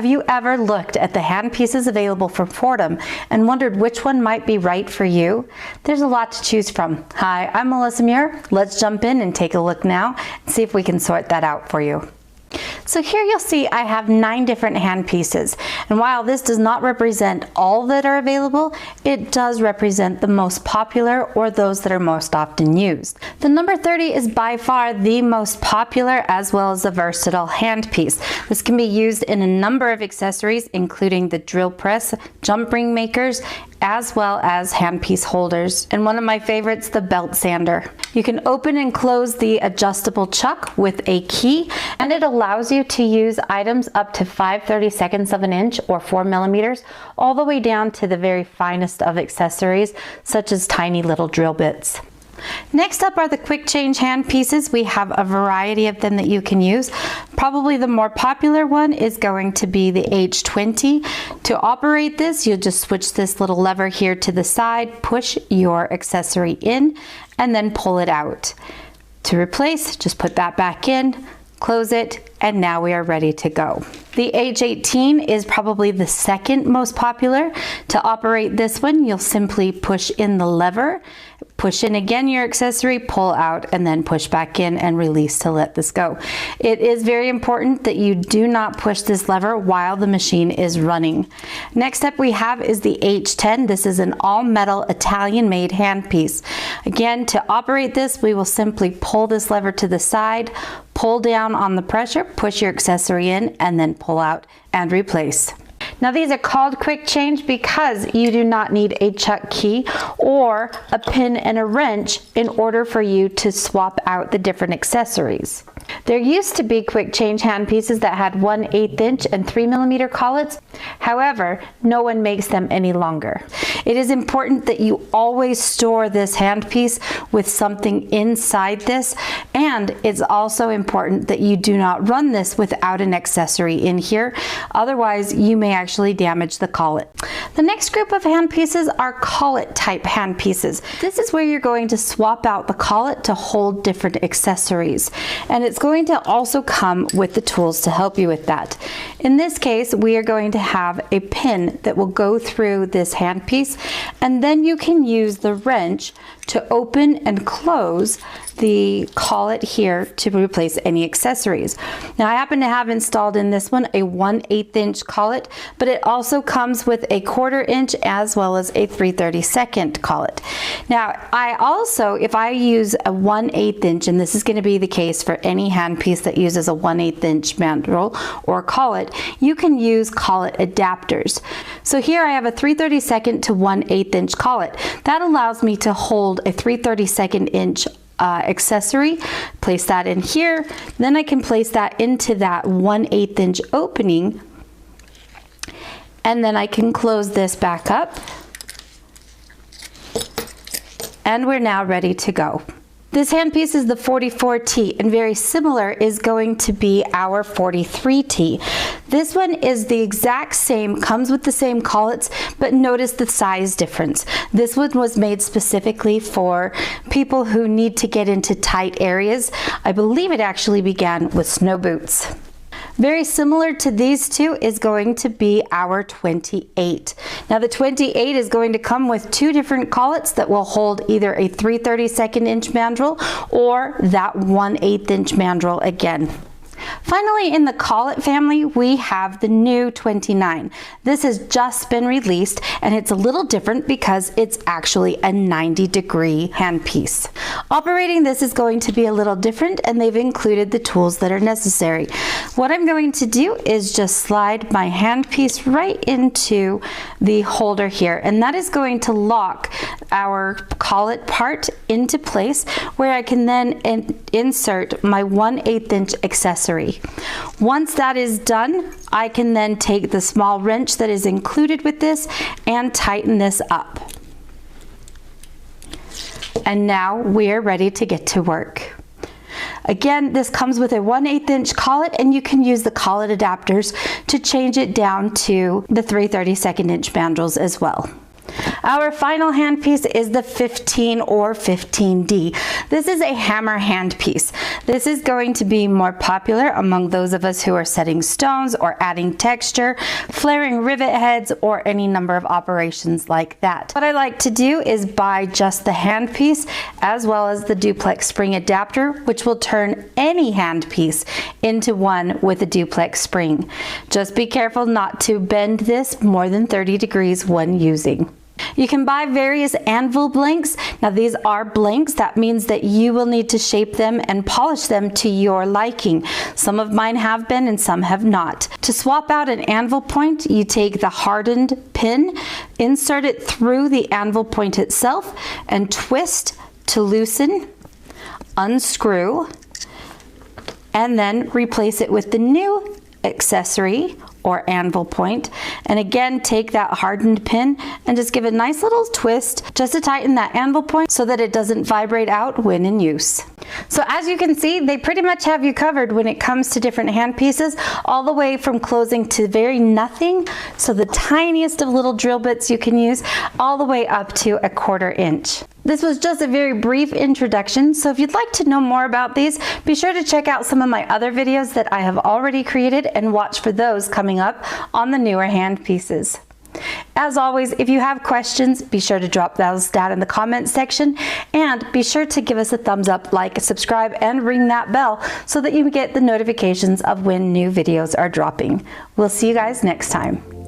Have you ever looked at the hand pieces available from Foredom and wondered which one might be right for you? There's a lot to choose from. Hi, I'm Melissa Muir. Let's jump in and take a look now and see if we can sort that out for you. So here you'll see I have 9 different hand pieces, and while this does not represent all that are available, it does represent the most popular or those that are most often used. The number 30 is by far the most popular as well as a versatile hand piece. This can be used in a number of accessories, including the drill press, jump ring makers, as well as handpiece holders. And one of my favorites, the belt sander. You can open and close the adjustable chuck with a key, and it allows you to use items up to 5/32 of an inch or 4 millimeters, all the way down to the very finest of accessories, such as tiny little drill bits. Next up are the quick change hand pieces. We have a variety of them that you can use. Probably the more popular one is going to be the H20. To operate this, you'll just switch this little lever here to the side, push your accessory in, and then pull it out. To replace, just put that back in, close it, and now we are ready to go. The H18 is probably the second most popular. To operate this one, you'll simply push in the lever, push in again your accessory, pull out, and then push back in and release to let this go. It is very important that you do not push this lever while the machine is running. Next up we have is the H10. This is an all-metal Italian-made handpiece. Again, to operate this, we will simply pull this lever to the side, pull down on the pressure, push your accessory in, and then pull out and replace. Now these are called quick change because you do not need a chuck key or a pin and a wrench in order for you to swap out the different accessories. There used to be quick change hand pieces that had 1/8 inch and 3 millimeter collets. However, no one makes them any longer. It is important that you always store this handpiece with something inside this, and it's also important that you do not run this without an accessory in here. Otherwise, you may actually damage the collet. The next group of hand pieces are collet type hand pieces. This is where you're going to swap out the collet to hold different accessories, and it's going to also come with the tools to help you with that. In this case, we are going to have a pin that will go through this handpiece, and then you can use the wrench to open and close the collet here to replace any accessories. Now I happen to have installed in this one a 1/8 inch collet, but it also comes with a 1/4 inch as well as a 3/32 collet. Now I also, if I use a 1/8 inch, and this is going to be the case for any handpiece that uses a 1/8 inch mandrel or collet, you can use collet adapters. So here I have a 3/32 to 1/8 inch collet. That allows me to hold a 3/32 inch accessory, place that in here, then I can place that into that 1/8 inch opening, and then I can close this back up, and we're now ready to go. This handpiece is the 44T, and very similar is going to be our 43T. This one is the exact same, comes with the same collets, but notice the size difference. This one was made specifically for people who need to get into tight areas. I believe it actually began with snow boots. Very similar to these two is going to be our 28. Now the 28 is going to come with 2 different collets that will hold either a 3/32 inch mandrel or that 1/8 inch mandrel again. Finally, in the collet family, we have the new 29. This has just been released, and it's a little different because it's actually a 90-degree handpiece. Operating this is going to be a little different, and they've included the tools that are necessary. What I'm going to do is just slide my handpiece right into the holder here, and that is going to lock our collet part into place, where I can then insert my 1/8 inch accessory. Once that is done, I can then take the small wrench that is included with this and tighten this up. And now we are ready to get to work. Again, this comes with a 1/8 inch collet, and you can use the collet adapters to change it down to the 3/32 inch mandrels as well. Our final handpiece is the 15 or 15D. This is a hammer handpiece. This is going to be more popular among those of us who are setting stones or adding texture, flaring rivet heads, or any number of operations like that. What I like to do is buy just the handpiece as well as the duplex spring adapter, which will turn any handpiece into one with a duplex spring. Just be careful not to bend this more than 30 degrees when using. You can buy various anvil blanks. Now these are blanks. That means that you will need to shape them and polish them to your liking. Some of mine have been and some have not. To swap out an anvil point, you take the hardened pin, insert it through the anvil point itself, and twist to loosen, unscrew, and then replace it with the new accessory or anvil point, and again take that hardened pin and just give a nice little twist just to tighten that anvil point so that it doesn't vibrate out when in use. So as you can see, they pretty much have you covered when it comes to different hand pieces, all the way from closing to very nothing, so the tiniest of little drill bits you can use, all the way up to a 1/4 inch. This was just a very brief introduction, so if you'd like to know more about these, be sure to check out some of my other videos that I have already created and watch for those coming up on the newer hand pieces. As always, if you have questions, be sure to drop those down in the comments section, and be sure to give us a thumbs up, like, subscribe, and ring that bell so that you get the notifications of when new videos are dropping. We'll see you guys next time.